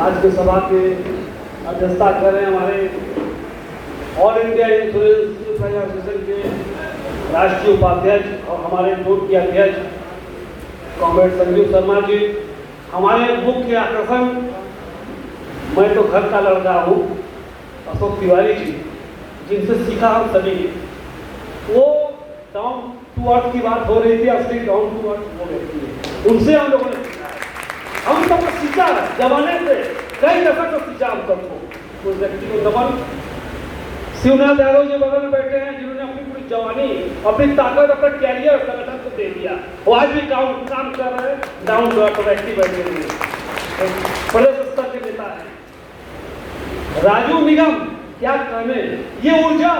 आज के सभा के अध्यक्षता कर रहे हैं हमारे ऑल इंडिया इंश्योरेंस एसोसिएशन के राष्ट्रीय उपाध्यक्ष और हमारे बोर्ड के अध्यक्ष कॉमरेड संजीव शर्मा जी। हमारे मुख्य आकर्षण, मैं तो घर का लड़का हूँ, अशोक तिवारी जी, जिनसे सीखा हम सभी। वो डाउन टू अर्थ की बात हो रही थी, असली डाउन टू अर्थ हो रही थी, उनसे हम लोगों ने सीखा है। हम सबको सीखा जमाने से, कई दशक को सीखा हम सबको। उस व्यक्ति को नमन। शिवनाथ यादव जी बगल में बैठे हैं, जिन्होंने अपनी पूरी जवानी, अपनी ताकत, अपना कैरियर संगठन को दे दिया। वो आज भी काम कर रहे हैं, डाउन टू अर्थ व्यक्ति बैठे हुए प्रदेश स्तर के नेता है। राजू निगम, क्या कहने, ये ऊर्जा,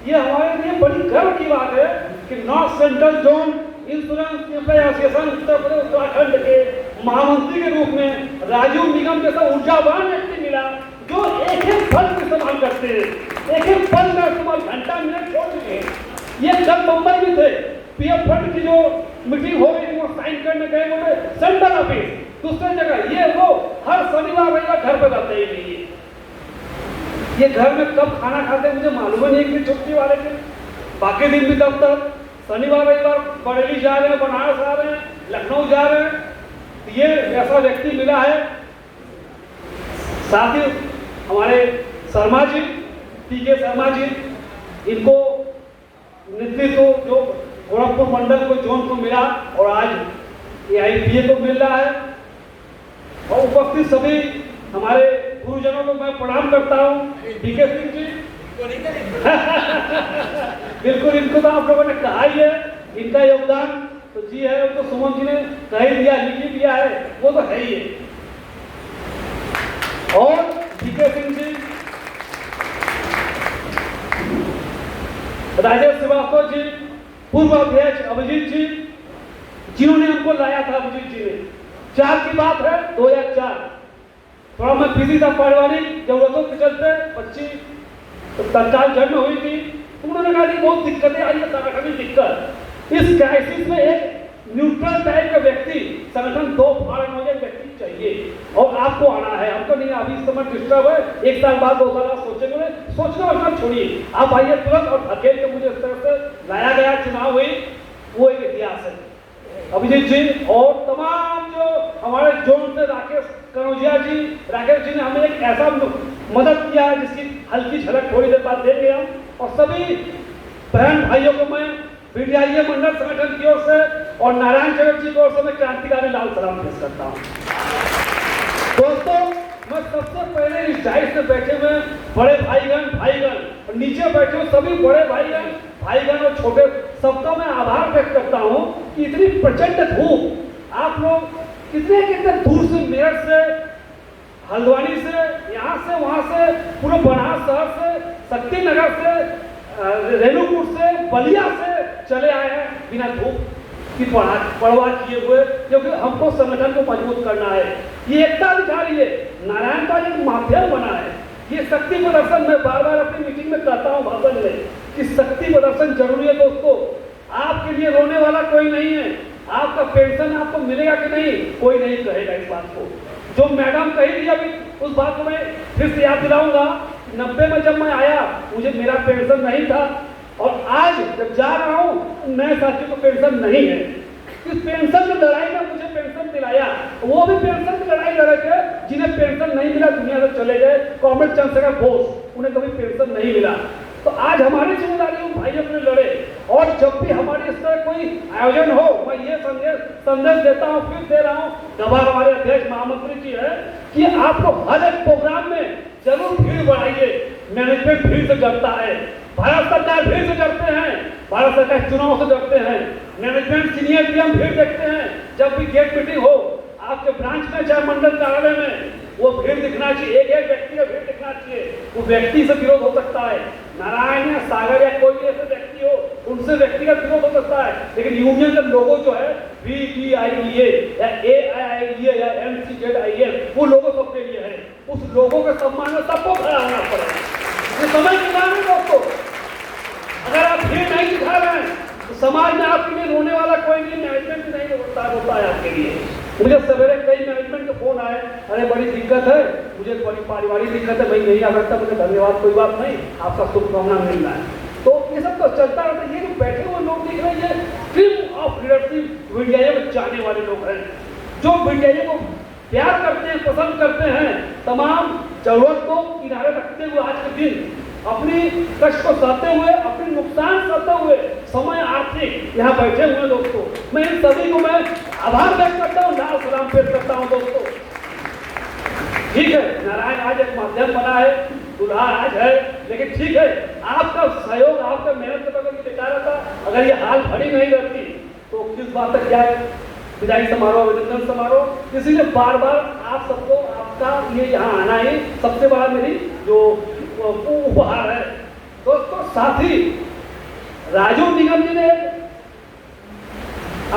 ये हमारे लिए बड़ी गर्व की बात है कि north central zone insurance association Uttar Pradesh Uttarakhand के महामंत्री के रूप में राजू निगम जैसा ऊर्जावान व्यक्ति मिला, जो एक एक फल का इस्तेमाल करते हैं, एक एक फल का इस्तेमाल घंटा मिनट छोड़ चुके हैं। ये कल मुंबई में थे, पीएफ फंड की जो मीटिंग हो रही थी, वो साइन करने गए, बोले सेंट्रल ऑफिस दूसरी जगह, ये वो हर शनिवार रविवार घर पे जाते ही नहीं है। ये घर में कब खाना खाते मुझे मालूम नहीं कि छुट्टी वाले दिन, बाकी दिन भी दफ्तर, शनिवार रविवार बरेली जा रहे हैं, बनारस आ रहे हैं, लखनऊ जा रहे हैं। ये ऐसा व्यक्ति मिला है। साथ ही हमारे शर्मा जी, पीके शर्मा जी, इनको नेतृत्व जो गोरखपुर मंडल को जोन को मिला और आज AIPA को मिल रहा है। और उपस्थित सभी हमारे गुरुजनों को मैं प्रणाम करता हूँ। पीके सिंह जी बिल्कुल, इनको तो आप लोगों ने कहा ही है, इनका योगदान तो जी है, उनको सुमन जी ने कह ही दिया, लिख ही दिया है, वो तो है ही है। और पीके सिंह जी, राजेश श्रीवास्तव जी, पूर्व अध्यक्ष अभिजीत जी, जिन्होंने हमको लाया था, अभिजीत जी ने। 4 की बात है, 2004, थोड़ा मैं बिजी था पारिवारिक जरूरतों के चलते, बच्ची तत्काल जन्म हुई थी। उन्होंने कहा कि बहुत दिक्कतें आई है, संगठन में दिक्कत। इस क्राइसिस में एक न्यूट्रल टाइप का व्यक्ति, संगठन 2 फाड़ने वाले व्यक्ति चाहिए और आपको आना है। हमको नहीं, अभी इस समय डिस्टर्ब है, 1 साल बाद 2 साल बाद सोचेंगे, सोचना वचना छोड़िए, आप आइए तुरंत। और धकेल के मुझे इस तरह से लाया गया, चुनाव हुई, वो एक इतिहास है। अभिजीत जी और तमाम जो हमारे जोन से राकेश कनौजिया जी, राकेश जी ने हमें एक ऐसा मदद किया जिसकी हल्की झलक थोड़ी देर बाद देंगे हम। और सभी बहन भाइयों को मैं VDIA मंडल संगठन की ओर से और नारायण चरण जी की ओर से मैं क्रांतिकारी लाल सलाम पेश करता हूँ। दोस्तों, मैं सबसे पहले इस डाइस में बैठे हुए बड़े भाईगण और नीचे बैठे हुए सभी बड़े भाईगण और छोटे सबका मैं आभार व्यक्त करता हूँ कि इतनी प्रचंड धूप, आप लोग कितने दूर से, मेरठ से, हल्द्वानी से, यहाँ से, वहाँ से, पूरे बनारस शहर से, शक्तिनगर से, रेणुकूट से, बलिया से चले आए हैं बिना धूप की परवाह किए हुए, क्योंकि हमको संगठन को मजबूत करना है। ये एकता दिखा रही है, नारायण का एक माध्यम बना है। ये शक्ति प्रदर्शन मैं बार बार अपनी मीटिंग में कहता हूँ, भाषण में, कि शक्ति प्रदर्शन जरूरी है। दोस्तों, आपके लिए रोने वाला कोई नहीं है। आपका पेंशन आपको मिलेगा कि नहीं, कोई नहीं कहेगा इस बात को। जो मैडम कही थी अभी, उस बात को मैं फिर से याद दिलाऊंगा। 90 में जब मैं आया, मुझे मेरा पेंशन नहीं था, और आज जब जा रहा हूँ, नए साथियों को पेंशन नहीं है। इस पेंशन की लड़ाई में मुझे पेंशन दिलाया, वो भी पेंशन की लड़ाई लड़ रहे थे जिन्हें पेंशन नहीं मिला, दुनिया से चले गए। कॉमरेड चंद्रशेखर बोस, उन्हें कभी पेंशन नहीं मिला। तो आज हमारी जिम्मेदारी भाई अपने लड़े, और जब भी हमारे इस तरह कोई आयोजन हो, मैं ये संदेश देता हूँ, फिर दे रहा हूँ, दबा हमारे अध्यक्ष महामंत्री जी है कि आपको हर एक प्रोग्राम में जरूर भीड़ बढ़ाइए। मैनेजमेंट भीड़ से डरता है, भारत सरकार भीड़ से डरते हैं, भारत सरकार चुनाव से डरते हैं, मैनेजमेंट सीनियर PM भीड़ देखते हैं। जब भी गेट मीटिंग हो आपके ब्रांच में, चाहे मंडल कार्यालय में, वो भीड़ दिखना चाहिए, एक व्यक्ति का भीड़ दिखना चाहिए। वो व्यक्ति से विरोध हो सकता है, नारायण या सागर या कोई भी ऐसे व्यक्ति हो, उनसे व्यक्तिगत विरोध हो सकता है, लेकिन यूनियन का लोगो जो है VDIA या AIIA या MCZIL, वो लोगो सबके लिए है। उस लोगो के सम्मान में सबको खड़ा होना पड़ेगा। ये समय की मांग है दोस्तों। अगर आप भीड़ नहीं दिखा रहे हैं तो समाज में आपके लिए रोने वाला कोई नहीं, मैनेजमेंट नहीं होता है आपके लिए। मुझे सवेरे कई मैनेजमेंट के फोन आए, अरे बड़ी दिक्कत है, मुझे बड़ी पारिवारिक दिक्कत है, मैं नहीं आ सकता, मुझे धन्यवाद, कोई बात नहीं, आपका शुभकामना मिल रहा है। तो ये सब तो चलता रहता है। ये जो बैठे हुए लोग दिख रहे हैं, ये टीम ऑफ लीडरशिप मीडिया में जाने वाले लोग हैं, जो मीडिया को प्यार करते हैं, पसंद करते हैं, तमाम जरूरत को किनारे रखते हुए आज के दिन अपनी कष्ट को सहते हुए, अपनी नुकसान सहते हुए, समय आर्थिक यहाँ बैठे हुए दोस्तों, मैं इन सभी को मैं आभार व्यक्त करता हूँ, लाल सलाम पेश करता हूँ दोस्तों। ठीक है, नारायण आज एक माध्यम बना है, दुल्हा आज है, लेकिन ठीक है, आपका सहयोग, आपका मेहनत का अगर बेकार रहता, अगर ये हाल भरी नहीं रहती तो किस बात तक क्या है विदाई समारोह, अभिनंदन समारोह। इसीलिए बार बार आप सबको आपका ये यहाँ आना ही सबसे बड़ा मेरी जो उपहार है दोस्तों। साथ ही राजू निगम जी ने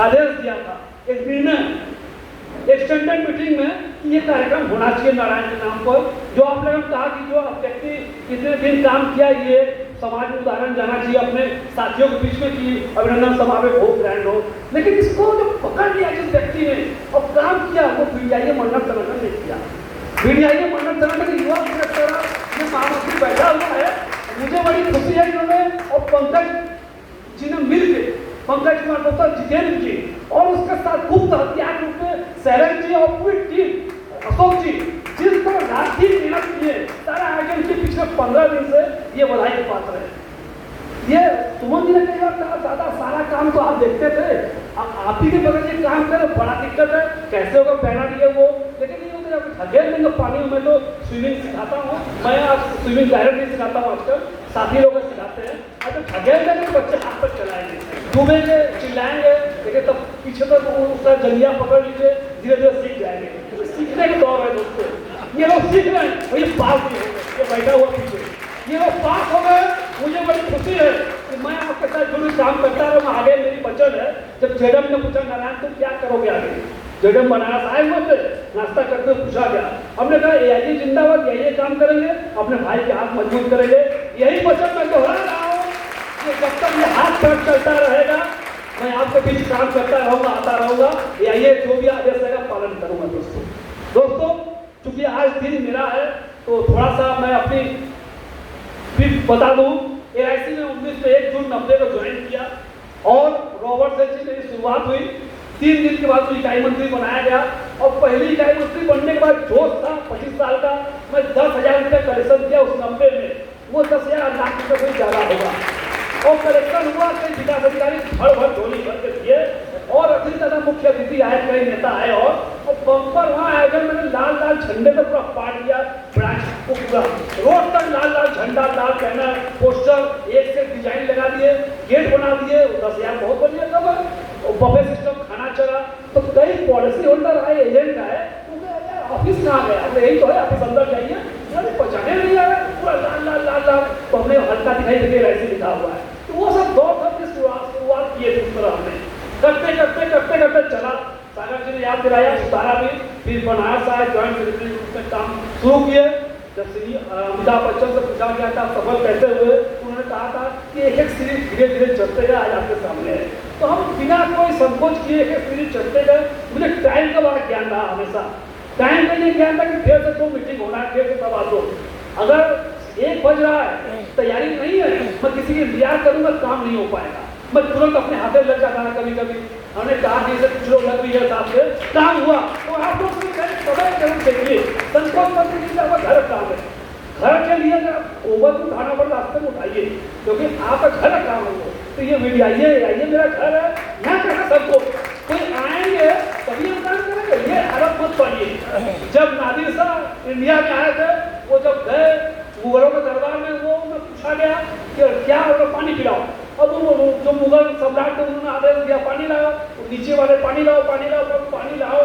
आदेश दिया था, एक निर्णय एक्सटेंडेड मीटिंग में कि ये कार्यक्रम होना चाहिए नारायण के नाम पर। जो आप लोगों ने कहा कि जो व्यक्ति इतने दिन काम किया, ये समाज में उदाहरण जाना चाहिए अपने साथियों के बीच में कि अभिनंदन समारोह हो, ग्रैंड हो। लेकिन इसको जो पकड़ लिया जिस व्यक्ति ने और काम किया, वो पीडीआई मन्नत संगठन ने किया। पीडीआई मन्नत संगठन युवा महामंत्री बैठा हुआ है, मुझे बड़ी खुशी है इन्होंने और पंकज जी ने मिलकर, पंकज कुमार डॉक्टर जितेंद्र जी और उसके साथ खूब हथियार रूप में सैरन जी और पूरी टीम अशोक जी जिस तरह राशि मेहनत किए, सारा आयोजन के पिछले 15 दिन से ये बधाई के पात्र है। ये सुमन जी ने कई बार कहा, दादा सारा काम तो आप देखते थे, आप ही के बगल ये काम करें, बड़ा दिक्कत है, कैसे होगा पहना लिए वो। लेकिन ये होता है धकेल देंगे पानी में। मैं तो स्विमिंग सिखाता हूँ, मैं आज स्विमिंग डायरेक्ट नहीं सिखाता हूँ, आजकल साथी लोग सिखाते हैं। अगर धकेल देंगे बच्चे हाथ तक चलाएंगे, डूबेंगे, चिल्लाएंगे, लेकिन तब पीछे तक उसका जंगिया पकड़ लीजिए, धीरे धीरे सीख जाएंगे। तो सीखने के दौर है दोस्तों, ये लोग सीख रहे हैं और ये पास भी हो गए, ये बैठा हुआ पीछे, ये लोग पास हो गए। मुझे बड़ी खुशी है कि मैं आपके साथ जो भी काम करता रहा, आगे मेरी वचन है। जब जेडम ने पूछा नारायण तुम क्या करोगे आगे, जेडम बनारस आए हुए थे, नाश्ता करते हुए पूछा गया, हमने कहा एआईजी जिंदाबाद, यही काम करेंगे, अपने भाई के हाथ मजबूत करेंगे। यही वचन मैं दोहरा रहा हूँ कि जब तक ये हाथ पैर चलता रहेगा, मैं आपके बीच काम करता रहूंगा, आता रहूंगा, ये जो भी आदेश रहेगा पालन करूंगा दोस्तों। चूंकि आज दिन मेरा है तो थोड़ा सा मैं अपनी भी बता दूं, एआईसी ने 1 जून 90 को ज्वाइन किया और रॉबर्ट से मेरी शुरुआत हुई। 3 दिन के बाद इकाई मंत्री बनाया गया और पहली इकाई मंत्री बनने के बाद जोश था 25 साल का, मैं 10,000 रुपये कलेक्शन किया उस 90 में, वो 10,000 लाख रुपये से ज़्यादा होगा और कलेक्शन हुआ। कई विकास अधिकारी भर झोली भर के दिए और अतिरिक्त ज्यादा मुख्य अतिथि आए, कई नेता आए और बम्पर वहाँ आयोजन मैंने लाल झंडे पर पूरा पाट दिया, ब्रांच को पूरा रोड तक लाल झंडा, लाल बैनर, पोस्टर, एक से डिजाइन लगा दिए, गेट बना दिए। 10,000 बहुत बढ़िया सब है, बफे सिस्टम, खाना चला। तो कई पॉलिसी होल्डर आए, एजेंट आए, ऑफिस कहाँ गया, हमने यही तो है, ऑफिस अंदर जाइए, पहचाने नहीं आ रहा, पूरा लाल। तो हमने हल्का दिखाई देके ऐसे लिखा हुआ है। तो वो सब दौर की शुरुआत की है, तरह हमने करते चला। सागर जी ने याद दिलाया, सुधारा भी, फिर बनारस आए, ज्वाइंट सेक्रेटरी में काम शुरू किए। जब श्री अमिताभ बच्चन से पूछा गया था सफल कैसे हुए, उन्होंने कहा था कि एक सीरीज धीरे धीरे चलते गए, आज आपके सामने है। तो हम बिना कोई संकोच किए एक सीरीज चलते गए। मुझे टाइम का बड़ा ज्ञान रहा हमेशा, टाइम का ये ज्ञान था कि फिर से 2 मीटिंग होना है, फिर से तब आ दो। अगर 1 बज रहा है, तैयारी नहीं है, मैं किसी की इंतजार करूंगा, काम नहीं हो पाएगा। मैं तुरंत अपने हाथे लग जाता है। कभी हमने कहा कि से कुछ लोग लग भी है, साहब से काम हुआ तो आप लोग समय जरूर देखिए, संकोच मत कीजिए, आपका घर काम है। घर के लिए अगर ओवर उठाना पड़ रास्ते में उठाइए, क्योंकि आपका घर का काम है। तो ये वीडियो आइए मेरा घर है, यहाँ कहना सबको, कोई आएंगे तभी हम काम करेंगे, ये हरफ मत पड़िए। जब नादिर शाह इंडिया में आए थे, वो जब गए मुगलों के दरबार में, वो पूछा गया कि क्या पानी पिलाओ। अब वो जो मुगल सम्राट थे उन्होंने आदेश दिया पानी लाओ, नीचे वाले पानी लाओ, पानी लाओ।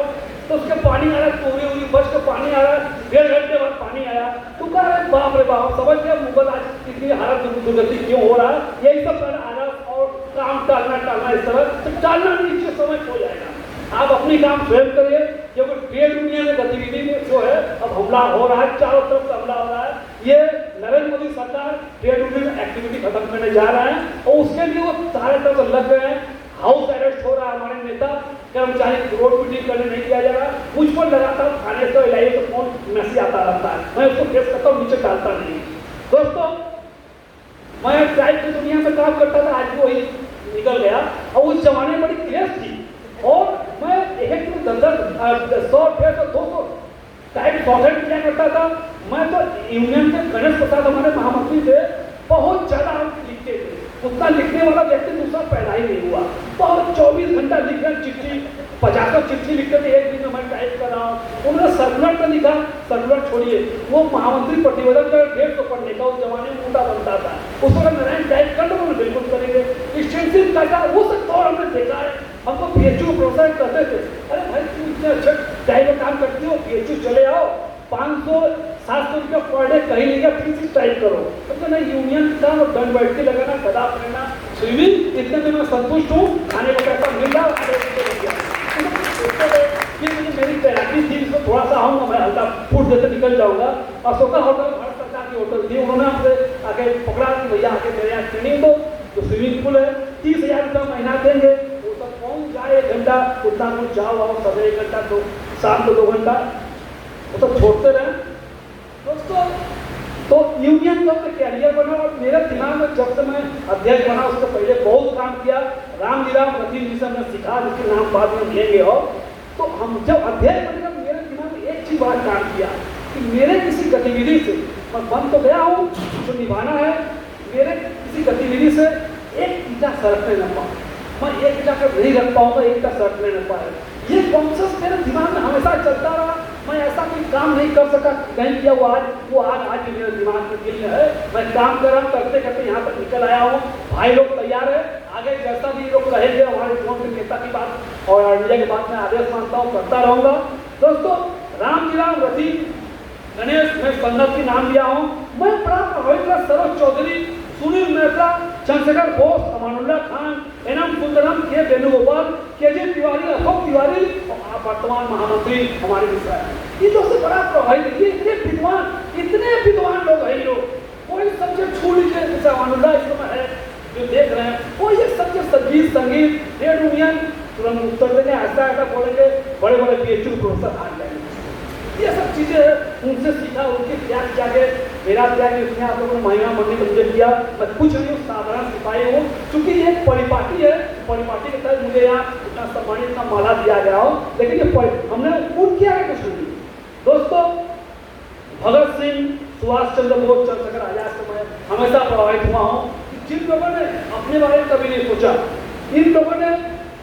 तो उसके पानी आ रहा है, पूरी बच के पानी आ रहा है, 1.5 घंटे बाद पानी आया। तो कह रहे बाप रे बाप, समझ गया मुगल आज इतनी हालत दुर्गति क्यों हो रहा है। यही सब आलस और काम टालना इस तरह तो टालना नीचे समझ हो जाएगा। आप अपनी काम स्वयं करिए, क्योंकि ट्रेड यूनियन गतिविधि में जो है अब हमला हो रहा है, चारों तरफ से हमला हो रहा है। ये नरेंद्र मोदी सरकार ट्रेड यूनियन एक्टिविटी खत्म करने जा रहा है और उसके लिए वो सारे तरफ लग गए हैं। हाउस अरेस्ट हो रहा है, हमारे नेता कर्मचारी रोड मीटिंग करने नहीं दिया जा रहा, मुझ पर लगातार थाने से इलाही से फोन मैसेज आता रहता है, मैं उसको केस करता हूँ, नीचे डालता नहीं। दोस्तों मैं ट्राइब की दुनिया में काम करता था, आज वो ही निकल गया, और उस जमाने में बड़ी क्रेज थी, और मैं एक 100-150-200 टाइप सॉकेट किया करता था। मैं तो यूनियन के गणेश प्रसाद हमारे महामंत्री थे, बहुत ज्यादा हम लिखते थे, उतना लिखने वाला व्यक्ति दूसरा पैदा ही नहीं हुआ। बहुत 24 घंटा लिख रहे, चिट्ठी 50 चिट्ठी लिखते थे, एक दिन में मैं टाइप कर रहा हूँ। उन्होंने सर्कुलर तो लिखा, सर्कुलर छोड़िए, वो महामंत्री प्रतिवेदन का 150 पढ़ने का उस जमाने में मोटा बनता था, उसको नारायण टाइप कर दो, बिल्कुल करेंगे। एक्सटेंसिव का वो सब दौर हमने देखा है, हमको PHU प्रोत्साहित करते थे, अरे भाई तुम इतने अच्छा टाइप का काम करती हो, PHU चले आओ, 500-700 रुपया पर डे कहीं नहीं गया, फिर से टाइप करो। तो नहीं, यूनियन का और दंड बैठ के लगाना, गदा पहनना, स्विमिंग, इतने में मैं संतुष्ट हूँ, खाने का पैसा मिल रहा है। मेरी तैराकी थी, इसमें थोड़ा सा आऊँगा, मैं हल्का फूट देते निकल जाऊँगा। अशोका होटल भारत सरकार की होटल थी, उन्होंने हमसे आके पकड़ा कि भैया आके मेरे यहाँ ट्रेनिंग दो, जो स्विमिंग पूल है 30,000 रुपया महीना देंगे, वो सब कौन जाए, 1 घंटा उतना कुछ जाओ आओ, सवेरे 1 घंटा, तो शाम को 2 घंटा, वो सब छोड़ते रहे। दोस्तों तो यूनियन का कैरियर बना, और मेरे दिमाग में जब से मैं अध्यक्ष बना उससे पहले बहुत काम किया। रामजीराम रतीन जी से हमने सीखा, जिसके नाम बाद में लेंगे, और तो हम जब अध्यक्ष बने तब मेरे दिमाग में एक चीज बात काम किया कि मेरे किसी गतिविधि से, मैं बन तो गया हूँ, जो निभाना है, मेरे किसी गतिविधि से एक ईटा सरकने न पाऊँ, मैं एक ईटा कर नहीं रख पाऊंगा, एक ईटा सरकने न पाए, ये कॉन्सेप्ट मेरे दिमाग में हमेशा चलता रहा। मैं ऐसा कोई काम नहीं कर सका, नहीं किया वो आज मेरे दिमाग में दिल में है। मैं काम कर रहा हूँ, करते करते यहाँ तक निकल आया हूँ। भाई लोग तैयार है, आगे जैसा भी लोग कहेंगे, हमारे कौन के नेता की बात और इंडिया की बात में आदेश मानता हूँ, करता रहूंगा। दोस्तों रामजीराम रतीन गणेश, मैं संगत की नाम लिया हूँ, मैं बड़ा प्रभावित हुआ। सरोज चौधरी, सुनील मेहता, चंद्रशेखर बोस, अमानुल्लाह खान, एनएम सुंदरम, के वेणुगोपाल, KG तिवारी, अशोक तिवारी, और वर्तमान महामंत्री हमारे मिश्रा है। ये दोस्तों बड़ा प्रभावित, ये इतने विद्वान लोग हैं, लोग कोई सब्जेक्ट छोड़ लीजिए, जैसे अमानुल्लाह इस समय है जो देख रहे हैं, वो ये सब्जेक्ट संगीत ट्रेड यूनियन तुरंत उत्तर देंगे, ऐसा बोलेंगे, बड़े बड़े PHU प्रोफेसर आ जाएंगे। ये सब चीजें उनसे सीखा, उनके त्याग जागे, मेरा त्याग इसमें आप लोगों ने महिमा मंडी मुझे किया। मैं कुछ नहीं हूँ, साधारण सिपाही हूँ, क्योंकि ये परिपाटी है, परिपाटी के तहत मुझे यहाँ इतना सम्मानित, इतना माला दिया गया हो, लेकिन ये हमने पूर्ण किया है कुछ नहीं। दोस्तों भगत सिंह, सुभाष चंद्र बोस, चंद्रशेखर आजाद से मैं हमेशा प्रभावित हुआ हूँ। जिन लोगों ने अपने बारे में कभी नहीं सोचा, इन लोगों ने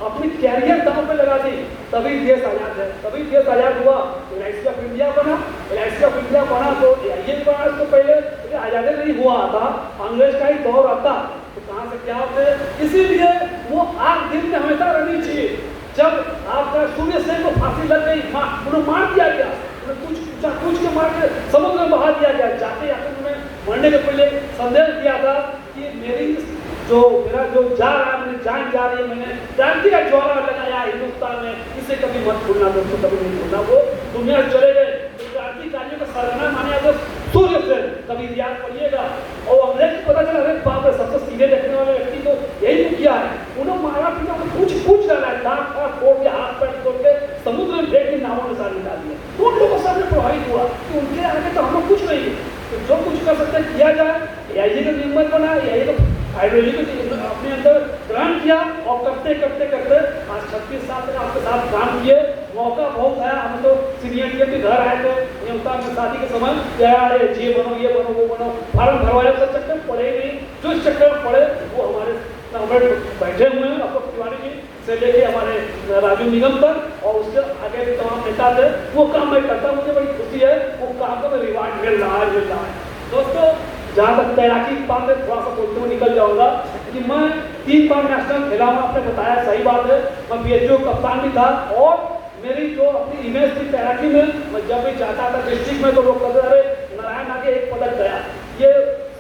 अपनी कैरियर दांव पे लगा दी, तभी देश आजाद है, तभी देश आजाद हुआ। LIC ऑफ इंडिया बना, LIC ऑफ इंडिया बना तो ये बना, इसको पहले आजादी नहीं हुआ था, अंग्रेज का ही दौर आता, तो कहाँ से क्या होते। इसीलिए वो आग दिल में हमेशा रहनी चाहिए। जब आपका सूर्य सेन को फांसी लग गई, उन्हें मार दिया गया, कुछ के मार के समुद्र में बहा दिया गया। जाते जाते उन्होंने मरने के पहले संदेश दिया था कि मेरा जो जा रहा है, मेरी जान जा रही है, मैंने क्रांति का ज्वाला लगाया हिंदुस्तान में, इसे कभी मत भूलना दोस्तों, कभी नहीं भूलना। वो दुनिया से चले गए, क्रांतिकारियों का सरगना माने तो सूर्य सेन, कभी याद पड़िएगा। और अंग्रेज को पता चला, अरे बाप रे, सबसे सीधे देखने वाले व्यक्ति तो यही तो किया है, उन्होंने मारा पीटा, कुछ डाला है, दांत तोड़ के, हाथ पैर तोड़ के समुद्र में फेंक के नामों निशान निकाल दिया। उन लोगों से प्रभावित हुआ कि उनके आगे तो हम लोग कुछ नहीं है, तो जो कुछ कर सकते किया जाए। यही का नियमन बना, यही तो आइडियोलॉजी को अपने अंदर ग्रहण किया, और करते करते करते आज 36 साल तक आपके साथ काम किए। मौका बहुत आया, हम तो सीनियर के घर आए थे न्योता में शादी के समय, अरे ये बनो ये बनो वो बनो, फार्म भरवाया, सब चक्कर पड़े नहीं, जो इस चक्कर में पड़े वो हमारे बैठे हुए हैं, अशोक तिवारी जी से लेके हमारे राजू निगम तक, और उससे आगे भी तमाम नेता थे। वो काम मैं करता, मुझे बड़ी खुशी है, वो काम का रिवार्ड मिल रहा है। दोस्तों जहाँ तक तैराकी की बात है, थोड़ा सा बोलते हुए निकल जाऊंगा कि मैं 3 बार नेशनल खेला हूँ, आपने बताया सही बात है। मैं PHU कप्तान भी था, और मेरी जो अपनी इमेज थी तैराकी में, मैं जब भी जाता था डिस्ट्रिक्ट में तो लोग कहते अरे नारायण आगे 1 पदक गया, ये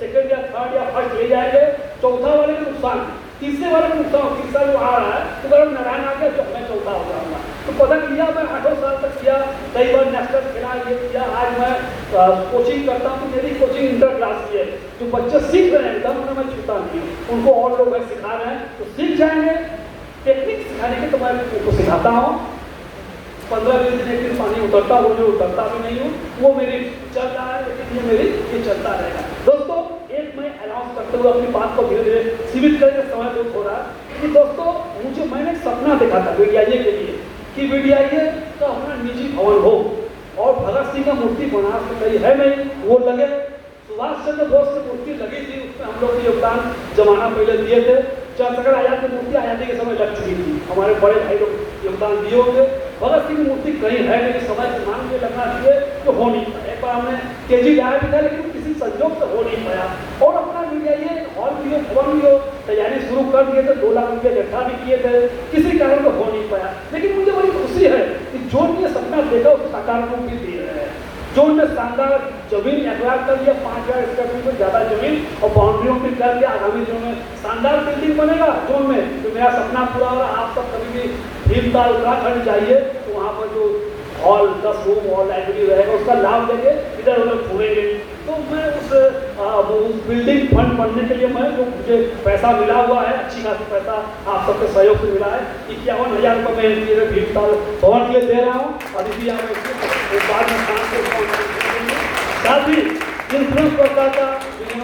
2nd या 3rd या 1st ले जाएंगे, चौथा वाले का नुकसान, तीसरे वाले का नुकसान, तीसरा जो आ रहा है तो अगर नारायण आगे तो मैं चौथा हो जाऊंगा। तो पदक लिया, मैं 8 साल तक किया, कई बार नेशनल खेला, ये किया। आज मैं कोचिंग करता हूँ, मेरी कोचिंग इंटर क्लास की है, जो बच्चे सीख रहे हैं एकदम, उन्हें मैं छूता नहीं, उनको और लोग सिखा रहे हैं, तो सीख जाएंगे। मैकेनिक तो मैं उनको सिखाता हूँ, 15-20 दिन एक दिन पानी उतरता हूँ, जो उतरता भी नहीं हूँ, वो मेरी चल रहा है, लेकिन ये चलता रहेगा। दोस्तों, एक मैं अनाउंस करते हुए अपनी बात को धीरे धीरे सीमित करके समय बहुत हो रहा है कि दोस्तों, मैंने एक सपना देखा था VDIA के लिए कि VDIA का अपना निजी भवन हो और भगत सिंह का मूर्ति बनारस में कहीं है नहीं, वो लगे। सुभाष चंद्र बोस की मूर्ति लगी थी, उसमें हम लोग योगदान जमाना पहले दिए थे। चंद्रशेखर आजाद की मूर्ति आजादी के समय लग चुकी थी, हमारे बड़े भाई लोग योगदान दिए होंगे। भगत सिंह की मूर्ति कहीं है लेकिन समय से मांग के लगना चाहिए तो हो नहीं पाया। एक बार हमने तेजी लाया भी था लेकिन किसी संयोग से हो नहीं पाया। और अपना VDIA हॉल भी हो, भवन भी हो, तैयारी शुरू कर दिए थे, 2 लाख रुपये इकट्ठा भी किए थे, किसी कारण तो हो नहीं पाया। लेकिन मुझे बड़ी खुशी है कि जो ने सपना देखा उसको साकार रूप भी दे रहे हैं। जो ने शानदार जमीन एक्वायर कर लिया, 5000 स्क्वायर फीट से ज़्यादा जमीन और बाउंड्रियों भी कर लिया। आगामी दिनों में शानदार बिल्डिंग बनेगा जोन में, तो मेरा सपना पूरा हो रहा। आप सब कभी भी भीमताल उत्तराखंड जाइए तो वहाँ पर जो हॉल 10 रूम और लाइब्रेरी रहेगा उसका लाभ लेके इधर उधर घूमेंगे। तो मैं उस बिल्डिंग फंड बनने के लिए मैं जो मुझे पैसा मिला हुआ है, अच्छी खासी पैसा आप सबके सहयोग से मिला है, 51,000 रुपये मैं भीमताल भवन के लिए दे रहा हूँ। और इसी यहाँ बाद में साथ ही इंश्योरेंस वर्कर का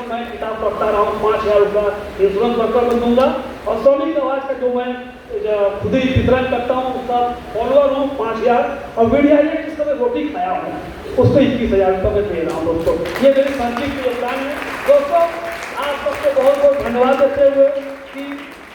मैं किताब पढ़ता रहा हूँ, 5,000 रुपये इंश्योरेंस वर्कर को दूंगा। और सोनिक आवाज का जो मैं खुद ही वितरण करता हूँ उसका फॉलोअर हूँ 5,000। और VDIA जिसका मैं रोटी खाया हूँ उसको 21,000 रुपये मैं दे रहा हूँ। दोस्तों, ये मेरी संक्षिप्त योगदान है। दोस्तों, आप सबको बहुत बहुत धन्यवाद देते हुए कि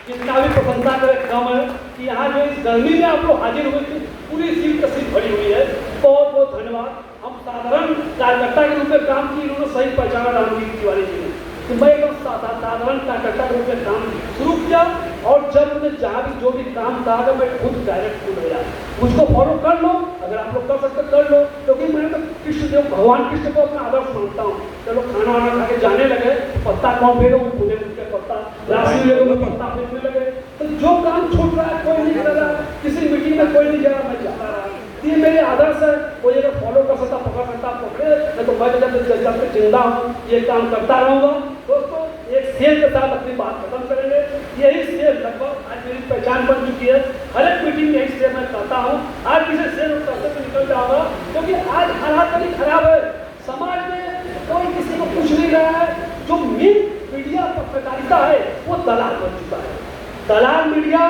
जितना भी प्रशंसा करें कम है कि यहाँ जो इस गर्मी में आप लोग हाजिर हुए थे, पूरी सीट का सीट भरी हुई है, बहुत बहुत धन्यवाद। हम साधारण कार्यकर्ता के रूप में काम की, इन्होंने सही पहचाना रामजीत तिवारी जी ने कि मैं एकदम साधारण कार्यकर्ता के रूप में काम शुरू किया। और जब मुझे जहाँ भी जो भी काम था मैं खुद डायरेक्ट खुद गया, उसको फॉलो कर लो, अगर आप लोग कर सकते कर लो। क्योंकि मैंने तो कृष्ण भगवान कृष्ण को अपना आदर्श मानता हूँ। चलो खाना वाना खा के जाने लगे, पत्ता कौन फेंको, वो खुदे खुद के पत्ता राशि ले लो, पत्ता फेंकने लगे। तो जो काम छूट रहा है कोई नहीं कर रहा, किसी मीटिंग में कोई नहीं जा रहा, मैं जाता रहा। ये मेरे आदर्श है, कोई अगर फॉलो कर सकता पकड़ सकता पकड़े, मैं तो मैं जब तक जिंदा हूँ ये काम करता रहूँगा। दोस्तों, एक शेर के साथ अपनी बात खत्म करेंगे। यही शेर लगभग आज मेरी पहचान बन चुकी है, हर एक मीटिंग में यही शेर मैं करता हूँ। आज किसी शेर में करते तो निकल जाऊंगा, क्योंकि आज हालात बड़ी खराब है, समाज में कोई किसी को पूछ नहीं रहा है। जो मीडिया पत्रकारिता है वो दलाल बन चुका है। दलाल मीडिया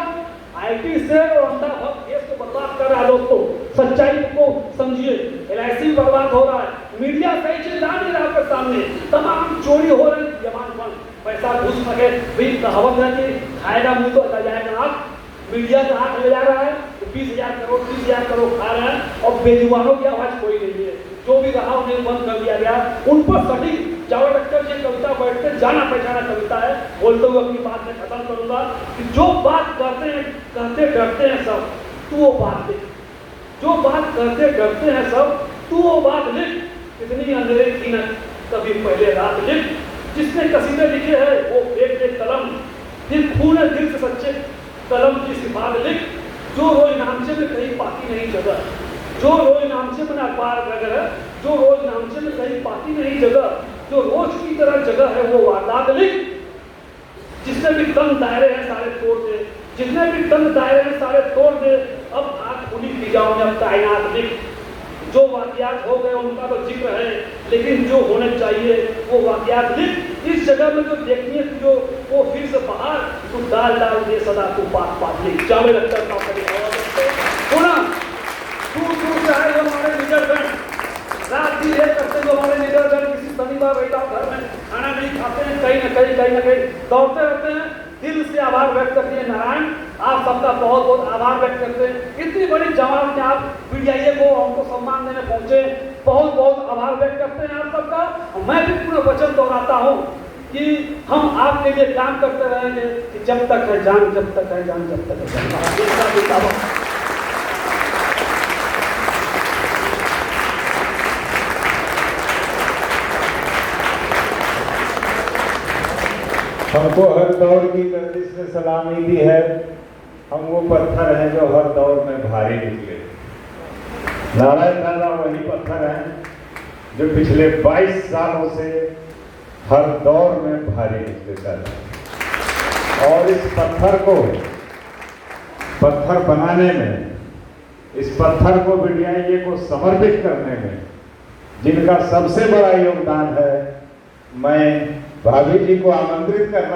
IT से और अंधा देश को बर्बाद कर रहा है। दोस्तों, सच्चाई को समझिए, LIC बर्बाद हो रहा है, मीडिया सही चीज ला नहीं रहा आपके सामने, तमाम चोरी हो रही है, जवान पैसा घुस सके भी कहावत है कि खाएगा मुंह तो अच्छा जाएगा आँख। मीडिया का हाथ ले जा रहा है तो 20,000 करोड़ 30,000 करोड़ खा रहा है और बेजुबानों की आवाज कोई नहीं है। जो भी रहा उन्हें बंद कर दिया गया। उन पर सटीक जावड़ेकर जी कविता बैठते जाना पहचाना कविता है। बोलते हुए अपनी बात में खत्म करूंगा कि जो बात करते हैं कहते डरते हैं सब, तू वो बात लिख। जो बात करते डरते हैं सब, तू वो बात लिख। इतनी अंधेरे की न कभी पहले रात लिख। जिसने कसीदे लिखे हैं वो एक एक कलम, दिल खून है दिल से सच्चे कलम की सिफात लिख। जो रोज नामचे में कहीं पाती नहीं जगह, जो रोज नामचे में अखबार वगैरह, जो रोज नामचे में कहीं पाती नहीं जगह, जो रोज की तरह जगह है वो वारदात लिख। जिसने भी तंग दायरे हैं सारे तोड़ दे, जितने भी तंग दायरे हैं सारे तोड़ दे। अब आंख खुली की जाओ में अब कायनात लिख। जो वाकयात हो गए उनका तो जिक्र है, लेकिन जो होने चाहिए वो वाकयात लिख। इस जगह में जो देखनी है जो वो फिर से बाहर तू डाल डाल दे सदा तू पात पात लिख। जावे लगता सुना दूर दूर से आए हमारे निजरगण, रात दिन एक करते जो हमारे निजरगण किसी शनिवार रहता घर में खाना नहीं खाते हैं, कहीं ना कहीं दौड़ते रहते हैं। दिल से आभार व्यक्त करते हैं नारायण, आप सबका बहुत बहुत आभार व्यक्त करते हैं। इतनी बड़ी जमात में आप VDIA को हमको सम्मान देने पहुंचे, बहुत बहुत आभार व्यक्त करते हैं आप सबका। मैं भी पूरा वचन दोहराता हूँ कि हम आपके लिए काम करते रहेंगे कि जब तक है जान, जब तक है जान, जब तक है जान। हमको हर दौर की गर्दिश में सलामी भी है। हम वो पत्थर हैं जो हर दौर में भारी निकले। नारायण दादा वही पत्थर हैं जो पिछले 22 सालों से हर दौर में भारी निकले सर। और इस पत्थर को पत्थर बनाने में, इस पत्थर को VDIA को समर्पित करने में जिनका सबसे बड़ा योगदान है, मैं भाभी जी को आमंत्रित करना